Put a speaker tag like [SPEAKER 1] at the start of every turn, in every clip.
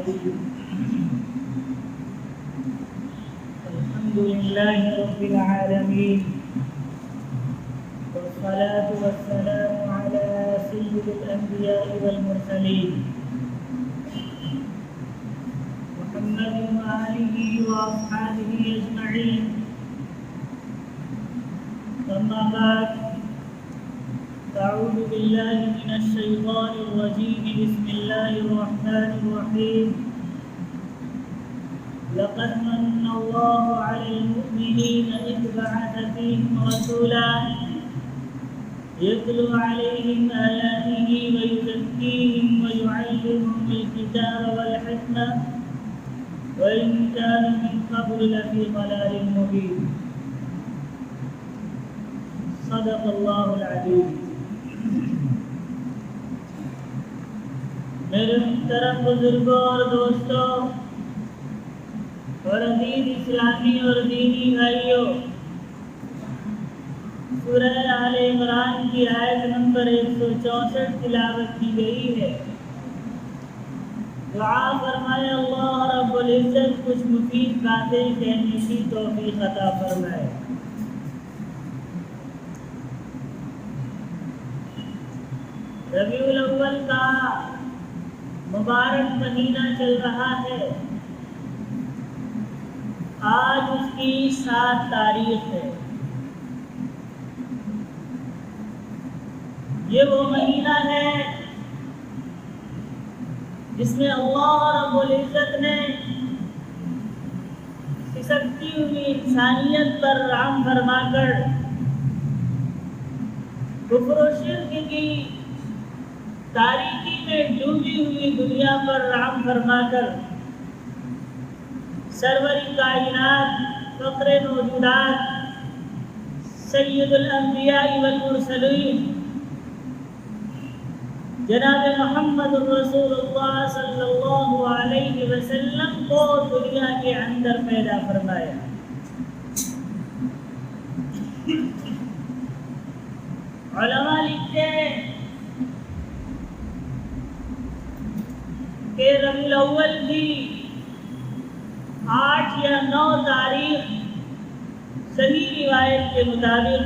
[SPEAKER 1] الحمد لله رب العالمين والصلاة والسلام على سيد الأنبياء والمرسلين محمد وآله وأصحابه أجمعين. أما بعد، أعوذ بالله من الشيطان الرجيم. بسم الله الرحمن الرحيم. لقد من الله على المؤمنين إذ بعث فيهم رسولا يتلو عليهم آياته ويزكيهم ويعلمهم الكتاب والحكمة وإن كانوا من قبل لفي ضلال مبين. صدق الله العظيم. میرے محترم بزرگوں اور دوستوں اور عزیز اسلامی اور دینی بھائیوں، سورہ آل عمران کی آیت نمبر 164 تلاوت کی گئی ہے. دعا فرمائے اللہ رب العزت کچھ مفید باتیں کہنے کی توفیق عطا فرمائے. ربیع الاول کا مبارک مہینہ چل رہا ہے. آج اس کی 7 تاریخ ہے. یہ وہ مہینہ ہے جس میں اللہ رب العزت نے کھسکتی ہوئی انسانیت پر رحم فرما کر کفر و شرک کی تاریکی میں ڈوبی ہوئی دنیا پر رحم فرما کر سرور کائنات، فخر موجودات، سید الانبیاء والمرسلین جناب محمد رسول اللہ صلی اللہ علیہ وسلم کو دنیا کے اندر پیدا فرمایا. علماء لکھتے ہیں کہ ربیع الاول کی 8 یا 9 تاریخ صحیح روایت کے مطابق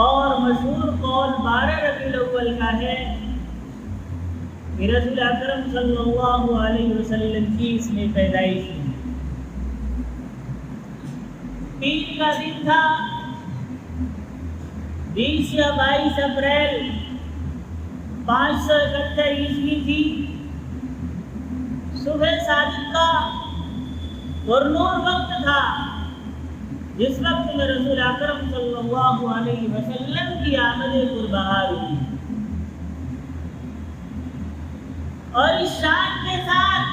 [SPEAKER 1] اور مشہور قول 12 ربیع الاول کا ہے کہ رسول اکرم صلی اللہ علیہ وسلم کی اس میں پیدائش ہوئی. پیر کا دن تھا 20 یا 22 اپریل 571 عیسوی تھی. صبح صادق کا پرنور وقت تھا جس وقت میں رسول اکرم صلی اللہ علیہ وسلم کی آمد پربہار ہوئی. اور اس شان کے ساتھ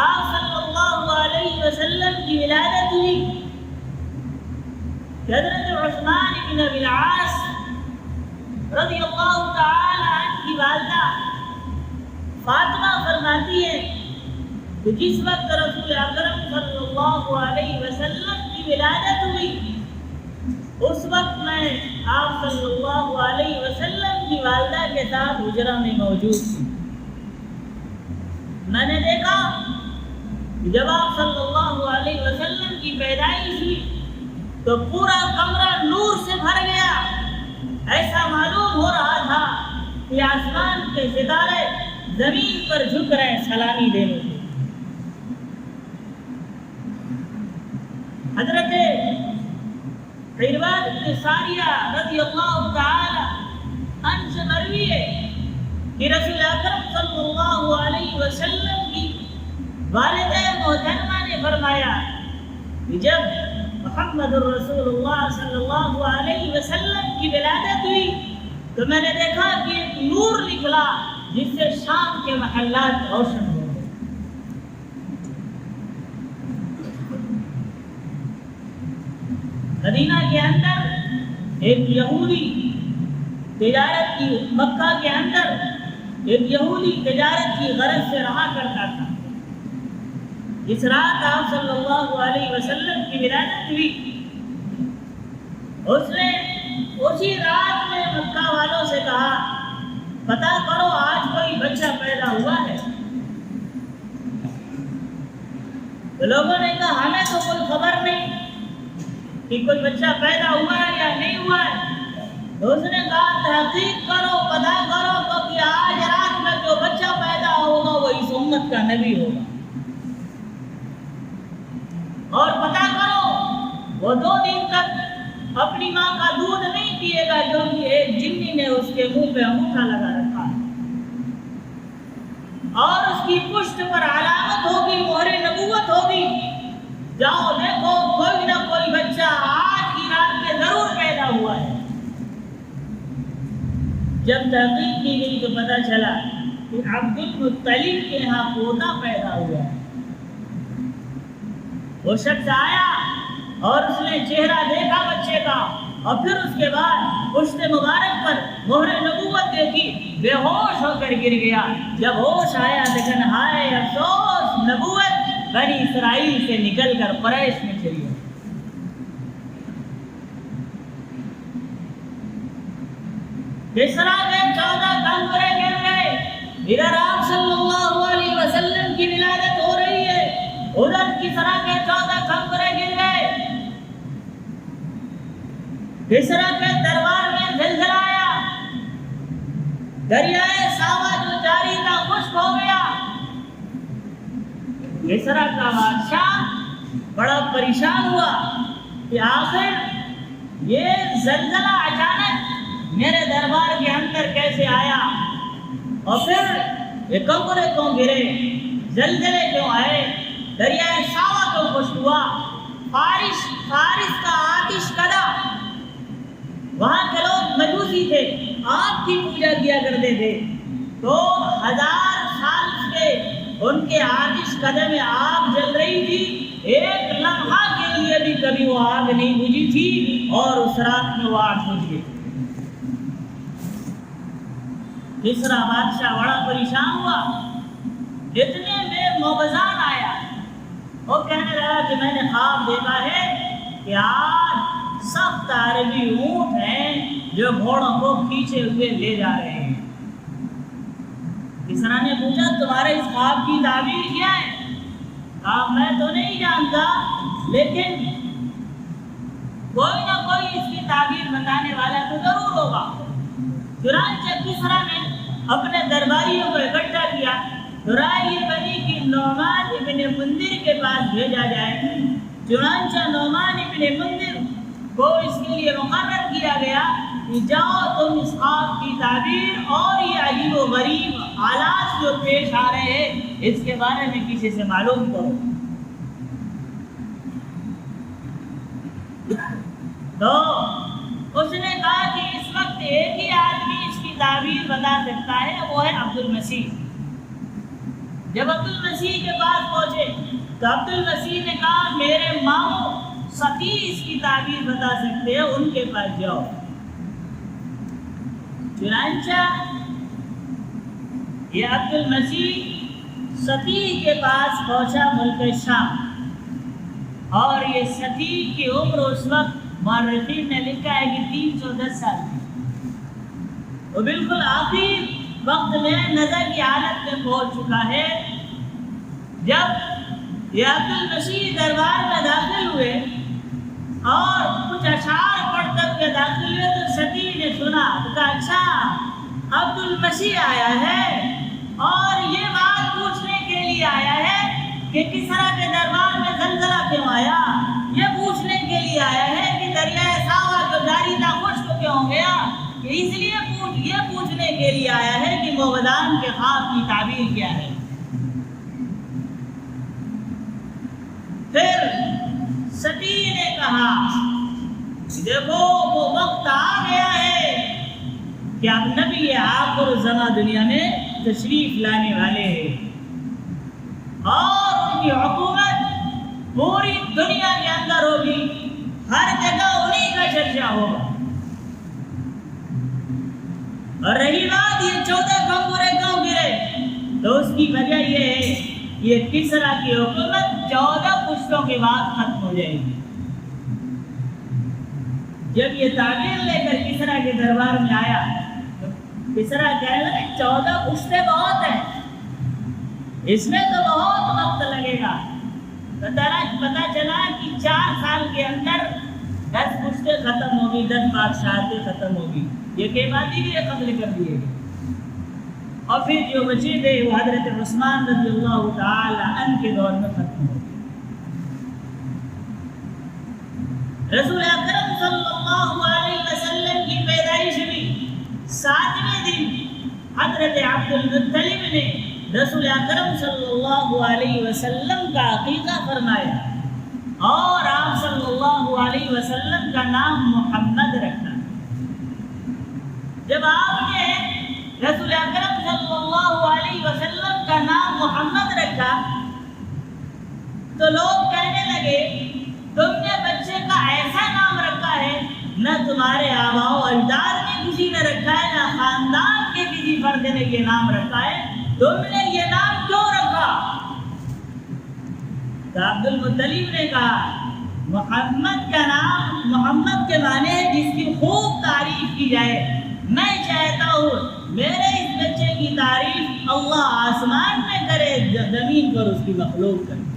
[SPEAKER 1] آپ صلی اللہ علیہ وسلم کی ولادت ہوئی. حضرت عثمان بن ابی العاص رضی اللہ تعالی عنہ کی والدہ فاطمہ فرماتی ہے کہ جس وقت رسول اکرم صلی اللہ علیہ وسلم کی ولادت ہوئی اس وقت میں آپ صلی اللہ علیہ وسلم کی والدہ کے ساتھ حجرہ میں موجود تھی. میں نے دیکھا کہ جب آپ صلی اللہ علیہ وسلم کی پیدائش ہوئی تو پورا کمرہ نور سے بھر گیا. ایسا معلوم ہو رہا تھا کہ آسمان کے ستارے زمین پر جھک رہے سلامی دینے کے. حضرت عرباد بن ساریہ رضی اللہ تعالی عنہ سے مروی ہے کہ رسول اکرم صلی اللہ علیہ وسلم کی والدہ محترمہ نے فرمایا کہ جب محمد رسول اللہ صلی اللہ علیہ وسلم کی ولادت ہوئی تو میں نے دیکھا کہ ایک نور نکلا جس سے شام کے محلات روشن ہو گئے. مدینہ کے اندر ایک یہودی تجارت کی مکہ کے اندر ایک یہودی تجارت کی غرض سے رہا کرتا تھا. جس رات آپ صلی اللہ علیہ وسلم کی ولادت ہوئی اس نے اسی رات میں مکہ والوں سے کہا پتہ کرو آج کوئی بچہ پیدا ہوا ہے. تو لوگوں نے کہا ہمیں تو کوئی خبر نہیں کہ کوئی بچہ پیدا ہوا ہے یا نہیں ہوا ہے۔ تو اس نے کہا تحقیق کرو، پتہ کرو تو کہ آج رات میں جو بچہ پیدا ہوگا وہ اس امت کا نبی ہوگا، اور پتہ کرو وہ 2 دن تک اپنی ماں کا دودھ نہیں پیے گا جو کہ ایک جنی نے اس کے منہ پہ انگوٹھا لگا رکھا ہے، اور اس کی پشت پر علامت ہوگی، مہر نبوت ہوگی، جاؤ دیکھو کوئی نہ کوئی بچہ آج کی رات میں ضرور پیدا ہوا ہے۔ جب تحقیق کی گئی تو پتہ چلا کہ عبد المطلب کے یہاں پوتا پیدا ہوا ہے۔ وہ شخص آیا اور اس نے چہرہ دیکھا بچے کا، اور پھر اس کے بعد پشت مبارک پر مہر نبوت دیکھی، بے ہوش ہو کر گر گیا۔ جب ہوش آیا لیکن ہائے افسوس، نبوت بنی اسرائیل سے نکل کر قریش میں چلی گئی۔ کسریٰ کے 14 کنکرے گر گئے، ادھر آپ صلی اللہ علیہ وسلم کی ولادت ہو رہی ہے، ادھر کسریٰ کے 14 کنکرے گر گئے۔ کسریٰ کے دربار میں زلزلہ آیا، دریائے ساوا جو جاری تھا خشک ہو گیا۔ کسریٰ کا بادشاہ بڑا پریشان ہوا کہ آخر یہ زلزلہ اچانک میرے دربار کے اندر کیسے آیا، اور پھر یہ کنکرے کیوں گرے، زلزلے کیوں آئے، دریائے ساوا کیوں خشک ہوا۔ فارس کا آتش کدا، وہاں کے لوگ مجوسی تھے، آگ کی پوجا کیا کرتے تھے، تو 1000 سال سے ان کے آتش کدے میں آگ جل رہی تھی، ایک لمحہ کے لیے بھی کبھی وہ آگ نہیں بجھی تھی، اور اس رات میں وہ آگ بجھ گئی۔ کسریٰ بادشاہ بڑا پریشان ہوا، اتنے میں موبزان آیا، وہ کہنے لگا کہ میں نے خواب دیکھا ہے کہ آج سخت عربی اونٹ ہیں جو گھوڑوں کو کھینچے ہوئے لے جا رہے ہیں۔ کسریٰ نے پوچھا تمہارے اس خواب کی تعبیر کیا ہے؟ کہا میں تو نہیں جانتا، لیکن کوئی نہ کوئی اس کی تعبیر بتانے والا تو ضرور ہوگا۔ چنانچہ کسریٰ نے اپنے درباریوں کو اکٹھا کیا، رائے یہ بنی کہ نعمان ابن منذر کے پاس بھیجا جائے۔ چنانچہ نعمان ابن منذر کو اس کے لیے مقرر کیا گیا کہ جاؤ تم اس خواب کی تعبیر اور یہ عجیب و غریب حالات جو پیش آ رہے ہیں اس کے بارے میں کسی سے معلوم کرو۔ تو اس نے کہا کہ اس وقت ایک ہی آدمی اس کی تعبیر بتا سکتا ہے، وہ ہے عبد المسیح۔ جب عبد المسیح کے پاس پہنچے تو عبد المسیح نے کہا میرے ماموں ستی اس کی تعبیر بتا سکتے ہیں، ان کے پاس جاؤ۔ چنانچہ یہ عبد المسیح ستی کے پاس پہنچا ملک شام، اور یہ ستی کی عمر اس وقت مورخین نے لکھا ہے کہ 310 سال تھی۔ وہ بالکل آخر وقت میں نظر کی حالت میں پہنچ چکا ہے۔ جب یہ عبد المسیح دربار میں داخل ہوئے اور کچھ اشعار پڑھ کر کے داخل ہوئے تو ستی نے سنا تو کہا اچھا عبد المسیح آیا ہے، اور یہ بات پوچھنے کے لیے آیا ہے کہ کسریٰ کے دربار میں زلزلہ کیوں آیا، یہ پوچھنے کے لیے آیا ہے کہ دریائے ساوا جو جاری تھا خشک کیوں ہو گیا، اس لیے یہ پوچھنے کے لیے آیا ہے کہ موبدان کے خواب کی تعبیر کیا ہے۔ پھر ستی نے کہا دیکھو وہ وقت آ گیا ہے کہ اب نبی آخر الزمان دنیا میں تشریف لانے والے ہیں، اور ان کی حکومت پوری دنیا کے اندر ہوگی، ہر جگہ انہی کا چرچا ہوگا۔ اور رہی بات یہ 14 کنکرے کیوں گرے، تو اس کی وجہ یہ ہے یہ کسریٰ کی حکومت 14 پشتوں کے بعد ختم ہو جائے گی۔ جب یہ تعبیر لے کر کسریٰ کے دربار میں آیا تو کسریٰ کہنے لگا 14 پشتیں بہت ہیں، اس میں تو بہت وقت لگے گا، پتہ چلا کہ 4 سال کے اندر 10 پشتیں ختم ہو گئی، 10 بادشاہتیں ختم ہو گئی، یہ کیبادی بھی قتل کر دیے گئے، اور پھر جو بچے تھے وہ حضرت عثمان رضی اللہ تعالی عنہ کے دور میں ختم ہو گئے۔ رسول اکرم صلی اللہ علیہ وسلم کی پیدائش بھی 7ویں دن حضرت عبد المطلب نے رسول اکرم صلی اللہ علیہ وسلم کا عقیقہ فرمایا، اور آپ صلی اللہ علیہ وسلم کا نام محمد رکھا۔ جب آپ نے رسول اکرم صلی اللہ علیہ وسلم کا نام محمد رکھا تو لوگ کہنے لگے تم نے بچے کا ایسا نام رکھا ہے، نہ تمہارے آباء و اجداد نے کسی نے رکھا ہے، نہ خاندان کے کسی فرد نے یہ نام رکھا ہے، تم نے یہ نام کیوں رکھا؟ تو عبد المطلب نے کہا محمد کا نام، محمد کے معنی ہے جس کی خوب تعریف کی جائے، میں چاہتا ہوں میرے اس بچے کی تعریف اللہ آسمان میں کرے، زمین پر اس کی مخلوق کرے۔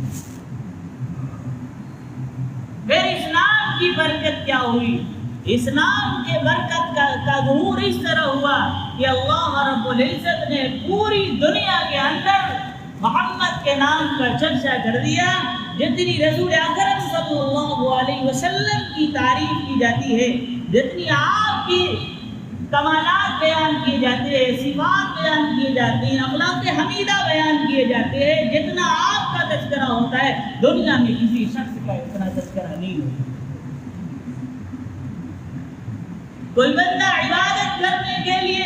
[SPEAKER 1] پھر اس نام کی برکت کیا ہوئی؟ اس نام کے برکت کا ظہور اس طرح ہوا کہ اللہ رب العزت نے پوری دنیا کے اندر محمد کے نام کا چرچا کر دیا۔ جتنی رسول اکرم صلی اللہ علیہ وسلم کی تعریف کی جاتی ہے، جتنی آپ کی کمالات بیان کیے جاتے ہیں، صفات بیان کیے جاتے ہیں، اخلاق حمیدہ بیان کیے جاتے ہیں، جتنا آپ کا تذکرہ ہوتا ہے دنیا میں کسی شخص کا اتنا تذکرہ نہیں ہوتا۔ کوئی بندہ عبادت کرنے کے لیے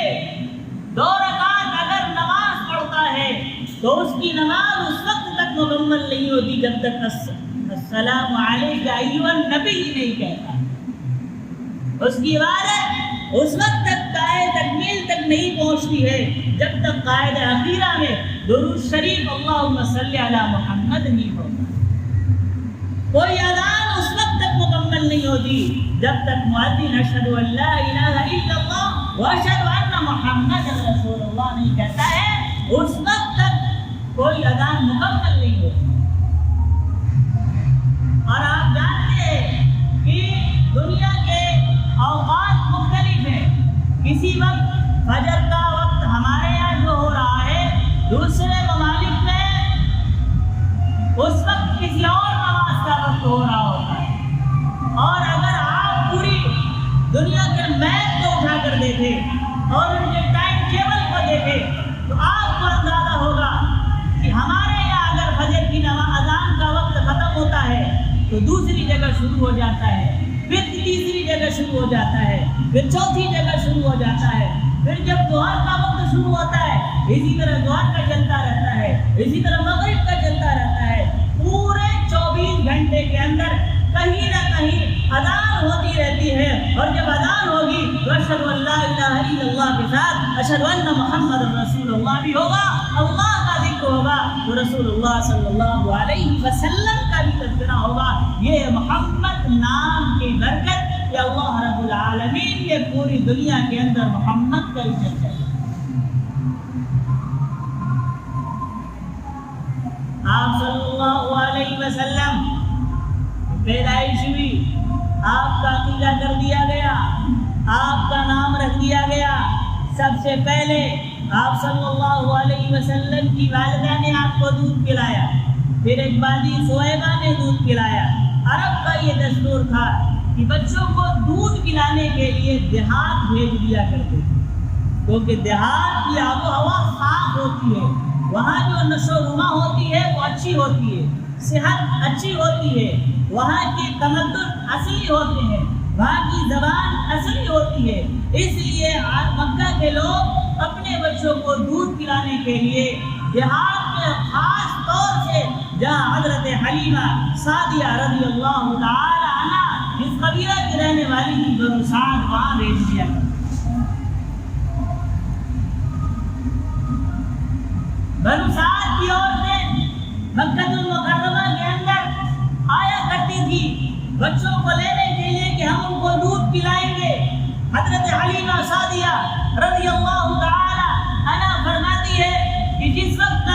[SPEAKER 1] 2 رکعت اگر نماز پڑھتا ہے تو اس کی نماز اس وقت تک مکمل نہیں ہوتی جب تک السلام علیک ایھا النبی نہیں کہتا۔ اس کی عبادت اس وقت تک قائد تکمیل تک نہیں پہنچتی ہے جب تک قائد اخیرہ میں درود شریف اللہم صلی علی محمد نہیں ہوتا۔ کوئی اذان اس وقت تک مکمل نہیں ہوتی جب تک مؤذن اشہد ان لا الہ الا اللہ واشہد ان محمد رسول اللہ نہیں کہتا ہے، اس وقت تک کوئی اذان مکمل نہیں ہوتی۔ اور آپ جانتے ہیں کہ دنیا کے اوقات مختلف ہیں، کسی وقت فجر کا وقت ہمارے یہاں جو ہو رہا ہے، دوسرے ممالک میں اس وقت کسی اور نماز کا وقت ہو رہا ہوتا ہے۔ اور اگر آپ پوری دنیا کے میپ کو اٹھا کر دیکھیں اور ان کے ٹائم ٹیبل کو دیکھیں تو آپ کو اندازہ ہوگا کہ ہمارے یہاں اگر فجر کی اذان کا وقت ختم ہوتا ہے تو دوسری جگہ شروع ہو جاتا ہے، پھر تیسری جگہ شروع ہو جاتا ہے، پھر چوتھی جگہ شروع ہو جاتا ہے، پھر جب ظہر کا وقت شروع ہوتا ہے اسی طرح ظہر کا چلتا رہتا ہے، اسی طرح مغرب کا چلتا رہتا ہے۔ پورے 24 گھنٹے کے اندر کہیں نہ کہیں اذان ہوتی رہتی ہے، اور جب اذان ہوگی تو اشہد ان لا الہ الا اللہ کے ساتھ اشہد ان محمد رسول اللہ بھی ہوگا، اللہ کا ذکر ہوگا، تو رسول اللہ صلی اللہ علیہ وسلم کا بھی تذکرہ ہوگا۔ یہ محمد نام کی برکت کہ اللہ رب العالمین نے پوری دنیا کے اندر محمد کا عزت ہے۔ آپ صلی اللہ علیہ وسلم پیدائش ہوئی، آپ کا عقیدہ کر دیا گیا، آپ کا نام رکھ دیا گیا۔ سب سے پہلے آپ صلی اللہ علیہ وسلم کی والدہ نے آپ کو دودھ پلایا، پھر ایک بادی سویبہ نے دودھ پلایا۔ عرب کا یہ دستور تھا کہ بچوں کو دودھ پلانے کے لیے دیہات بھیج دیا کرتے تھے، کیونکہ دیہات کی آب و ہوا صاف ہوتی ہے، وہاں جو نشو و نما ہوتی ہے وہ اچھی ہوتی ہے، صحت اچھی ہوتی ہے، وہاں کے تمدن اصلی ہوتے ہیں، وہاں کی زبان اصلی ہوتی ہے۔ اس لیے مکہ کے لوگ اپنے بچوں کو دودھ پلانے کے لیے دیہات میں خاص طور سے جہاں حضرت حلیمہ سعدیہ رضی اللہ تعالی عنہ جس قبیلہ کی رہنے والی تھی بنو سعد، وہاں بھیج دیا کرتے۔ بنو سعد کی عورتیں مکہ المکرمہ کے اندر آیا کرتی تھی بچوں کو لینے کے لیے کہ ہم ان کو دودھ پلائیں گے۔ حضرت حلیمہ سعدیہ رضی اللہ تعالی عنہ فرماتی ہے کہ جس وقت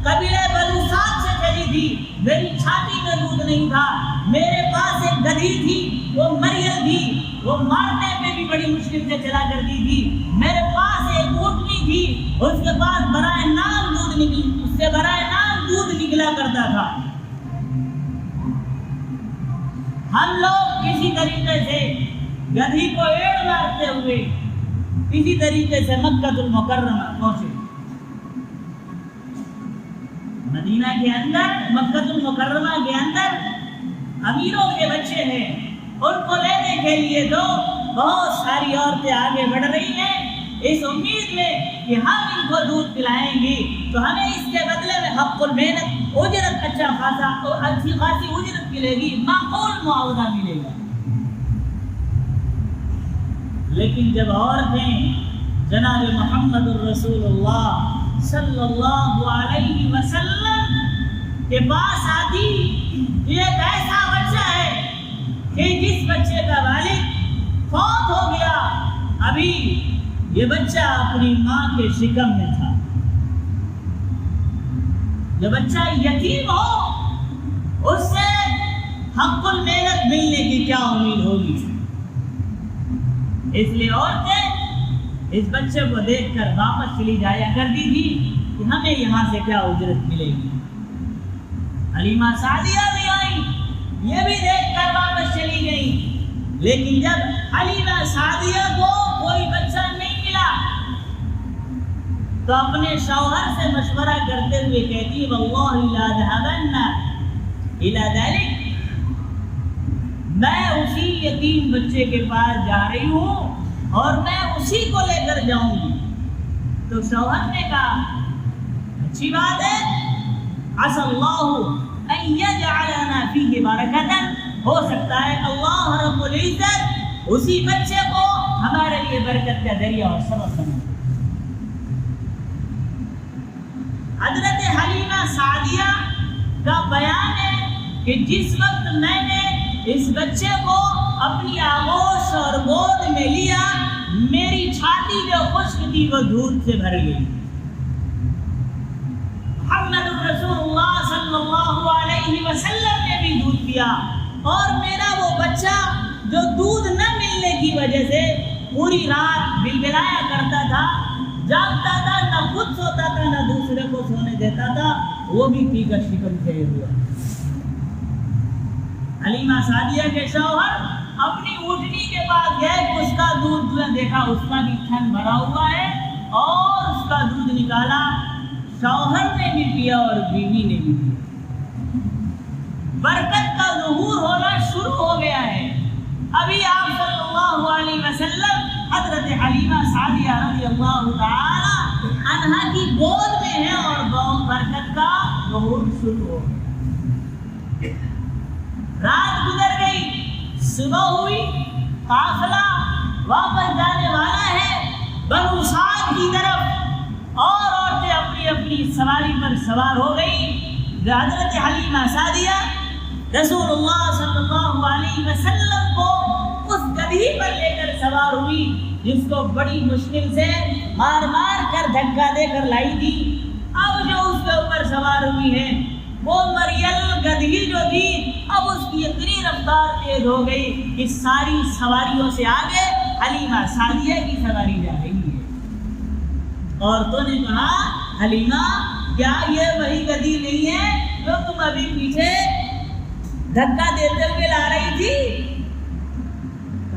[SPEAKER 1] قبیلہ بنو سعد سے چلی تھی، میری چھاتی میں دودھ نہیں تھا، میرے پاس ایک گدھی تھی، وہ مریل تھی، وہ مارنے میں بھی بڑی مشکل سے چلا کرتی تھی، میرے پاس ایک اونٹنی تھی، اس کے پاس برائے نام دودھ نکلا کرتا تھا۔ ہم لوگ کسی طریقے سے گدھی کو ایڑ مارتے ہوئے کسی طریقے سے مکہ المکرمہ پہنچے۔ مدینہ کے اندر، مکہ المکرمہ کے اندر امیروں کے بچے ہیں، ان کو لینے کے لیے تو بہت ساری عورتیں آگے بڑھ رہی ہیں اس امید میں کہ ہم ان کو دودھ پلائیں گی تو ہمیں اس کے بدلے میں حق المحنت، اجرت اچھی خاصی اجرت ملے گی، معقول معاوضہ ملے گا۔ لیکن جب عورتیں جناب محمد الرسول اللہ صلی اللہ علیہ وسلم کے پاس آتی، یہ ایک ایسا بچہ ہے کہ جس بچے کا والد فوت ہو گیا، ابھی یہ بچہ اپنی ماں کے شکم میں تھا، جب بچہ یتیم ہو اس سے حق المحنت ملنے کی کیا امید ہوگی؟ اس لیے عورتیں اس بچے کو دیکھ کر واپس چلی جایا کرتی تھی کہ ہمیں یہاں سے کیا اجرت ملے گی۔ حلیمہ سعدیہ بھی آئی، یہ بھی دیکھ کر واپس چلی گئی، لیکن جب حلیمہ سعدیہ کو کوئی بچہ نہیں ملا تو اپنے شوہر سے مشورہ کرتے ہوئے کہتی واللہ لا ذهبن الى ذلك، میں اسی یتیم بچے کے پاس جا رہی ہوں اور میں اسی کو لے کر جاؤں گی۔ تو شوہر نے کہا اچھی بات ہے، عسى اللہ ان یجعلنا فیہ برکۃ، ہو سکتا ہے اللہ رب العزت اسی بچے کو ہمارے لیے برکت کا ذریعہ اور سبب بنا۔ حضرت حلیمہ سعدیہ کا بیان ہے کہ جس وقت میں نے اس بچے کو اپنی آغوش اور گود میں لیا، میری چھاتی جو خشک تھی وہ دودھ سے بھر گئی۔ محمد رسول اللہ صلی اللہ علیہ وسلم نے بھی دودھ پیا، اور میرا وہ بچہ جو دودھ نہ ملنے کی وجہ سے پوری رات بلبلایا کرتا تھا، جاگتا تھا، نہ خود سوتا تھا نہ دوسرے کو سونے دیتا تھا، وہ بھی پی کر شکم سے ہوا۔ حلیمہ سعدیہ کے شوہر اپنی اونٹنی کے پاس گئے، اس کا دودھ دیکھا، اس کا بھی تھن بھرا ہوا ہے، اور اس کا دودھ نکالا، شوہر نے بھی پیا اور بیوی نے بھی پیا۔ برکت کا ظہور ہونا شروع ہو گیا ہے۔ ابھی آپ صلی اللہ علیہ وسلم حضرت حلیمہ سعدیہ رضی اللہ تعالی عنہا کی گود میں ہے اور برکت کا ظہور شروع ہو گیا۔ رات گزر گئی، صبح ہوئی، قافلہ واپس جانے والا ہے بنو سعد کی طرف، اور عورتیں اپنی اپنی سواری پر سوار ہو گئی۔ حضرت حلیمہ سعدیہ رسول اللہ صلی اللہ علیہ وسلم کو اس گدھی پر لے کر سوار ہوئی جس کو بڑی مشکل سے مار مار کر دھکا دے کر لائی تھی۔ اب جو اس کے اوپر سوار ہوئی ہے وہ مریل گدھی جو تھی، اب اس کی اتنی رفتار تیز ہو گئی کہ ساری سواریوں سے آگے حلیمہ سعدیہ کی سواری جا رہی ہے۔ عورتوں نے کہا حلیمہ کیا یہ وہی گدھی نہیں ہے جو تم ابھی پیچھے دھکا دیتے ہوئے لا رہی تھی؟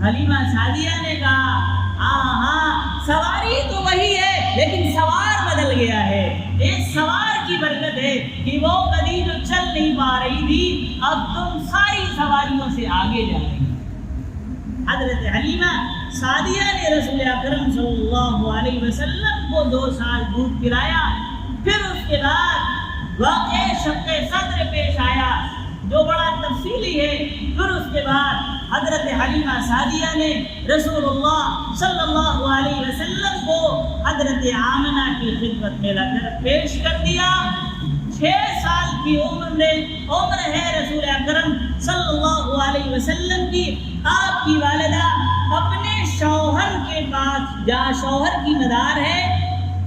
[SPEAKER 1] حلیمہ سعدیہ نے کہا ہاں سواری تو وہی ہے لیکن سوار بدل گیا ہے۔ اس سوار کی برکت ہے کہ وہ گدھی جو چل نہیں پا رہی تھی اب تم ساری سواریوں سے آگے جا رہی۔ حضرت حلیمہ سعدیہ نے رسول اکرم صلی اللہ علیہ وسلم کو 2 سال دودھ پلایا۔ پھر اس کے بعد واقع شق صدر پیش آیا جو بڑا تفصیلی ہے۔ پھر اس کے بعد حضرت حلیمہ سعدیہ نے رسول اللہ صلی اللہ علیہ وسلم کو حضرت آمنہ کی خدمت میں لا کر پیش کر دیا۔ 6 سال کی عمر ہے رسول اکرم صلی اللہ علیہ وسلم کی۔ آپ کی والدہ اپنے شوہر کے پاس، جہاں شوہر کی مدار ہے،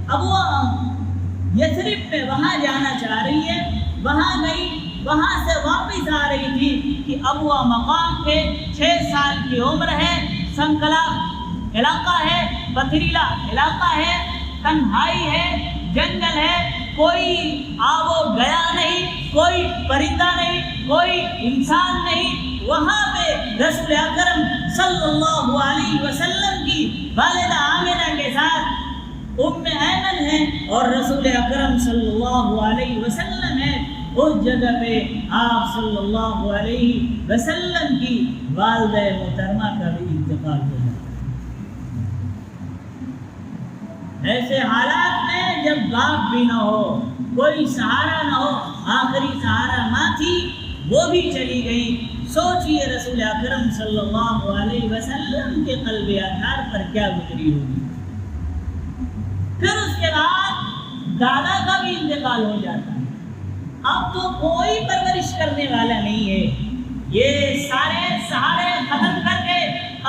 [SPEAKER 1] اب وہ یثرب میں وہاں جانا چاہ رہی ہے، وہاں گئی وہاں سے واپس آ رہی تھی کہ ابوا مقام پہ 6 سال کی عمر ہے، سنکلا علاقہ ہے، پتھریلا علاقہ ہے، تنہائی ہے، جنگل ہے، کوئی آب و گیا نہیں، کوئی پرندہ نہیں، کوئی انسان نہیں۔ وہاں پہ رسول اکرم صلی اللہ علیہ وسلم کی والدہ آمنہ کے ساتھ ام ایمن ہے اور رسول اکرم صلی اللہ علیہ وسلم ہے۔ اس جگہ پہ آپ صلی اللہ علیہ وسلم کی والدہ محترمہ کا بھی انتقال ہو جاتا ہے۔ ایسے حالات میں جب باپ بھی نہ ہو، کوئی سہارا نہ ہو، آخری سہارا ماں تھی، وہ بھی چلی گئی۔ سوچئے رسول اکرم صلی اللہ علیہ وسلم کے قلب اطہار پر کیا گزری ہوگی۔ پھر اس کے بعد دادا کا بھی انتقال ہو جاتا ہے۔ اب تو کوئی پرورش کرنے والا نہیں ہے۔ یہ سارے سہارے ختم کر کے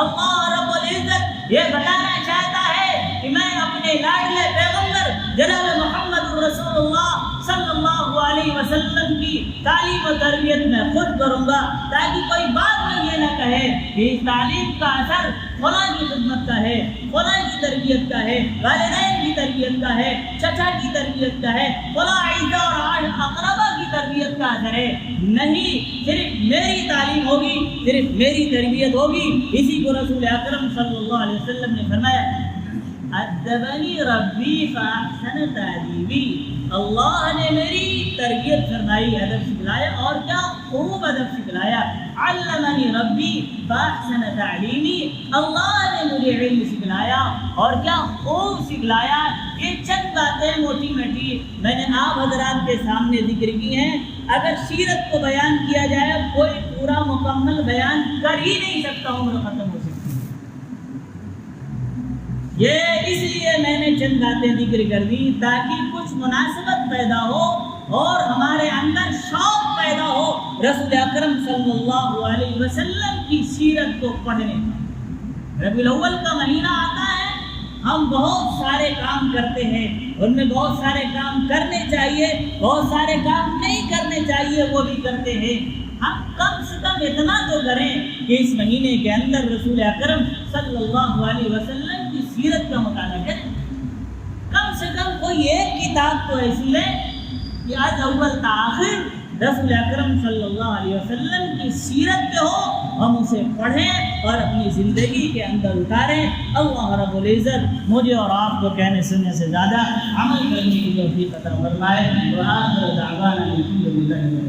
[SPEAKER 1] اللہ رب العزت یہ بتانا چاہتا ہے کہ میں اپنے لاڈلے پیغمبر جناب محمد رسول اللہ صلی اللہ علیہ وسلم کی تعلیم و تربیت میں خود کروں گا، تاکہ کوئی بعد میں یہ نہ کہے کہ اس تعلیم کا اثر فلاں کی خدمت کا ہے، فلاں کی تربیت کا ہے، والدین کی تربیت کا ہے، چچا کی تربیت کا ہے، فلاں عیسیٰ اور اقربا کی تربیت کا اثر ہے۔ نہیں، صرف میری تعلیم ہوگی، صرف میری تربیت ہوگی۔ اسی کو رسول اکرم صلی اللہ علیہ وسلم نے فرمایا، ادبنی ربی فاحسن تعلیمی، اللہ نے میری تربیت فرمائی، ادب سکھلایا، اور کیا خوب ادب سکھلایا۔ علمنی ربی فاحسن تعلیمی، اللہ نے مجھے علم سکھلایا اور کیا خوب سکھلایا۔ یہ چند باتیں موٹی موٹی میں نے آپ حضرات کے سامنے ذکر کی ہیں۔ اگر سیرت کو بیان کیا جائے کوئی پورا مکمل بیان کر ہی نہیں سکتا، عمر ختم ہو سکتی ہے۔ یہ اس لیے میں نے چند باتیں ذکر کر دی تاکہ کچھ مناسبت پیدا ہو اور ہمارے اندر شوق پیدا ہو رسول اکرم صلی اللہ علیہ وسلم کی سیرت کو پڑھنے کا۔ ربیع الاول کا مہینہ آتا ہے، ہم بہت سارے کام کرتے ہیں، ان میں بہت سارے کام کرنے چاہیے، بہت سارے کام نہیں کرنے چاہیے، وہ بھی کرتے ہیں۔ ہم کم سے کم اتنا تو کریں کہ اس مہینے کے اندر رسول اکرم صلی اللہ علیہ وسلم کی سیرت کا مطالعہ کریں۔ کم سے کم کوئی ایک کتاب تو ایسی لے کہ آج اول تاخیر رسول اکرم صلی اللہ علیہ وسلم کی سیرت پہ ہو، ہم اسے پڑھیں اور اپنی زندگی کے اندر اتاریں۔ اللہ رب العزت مجھے اور آپ کو کہنے سننے سے زیادہ عمل کرنے کی توفیق عطا فرمائے۔ وآخر دعوانا الحمد للہ۔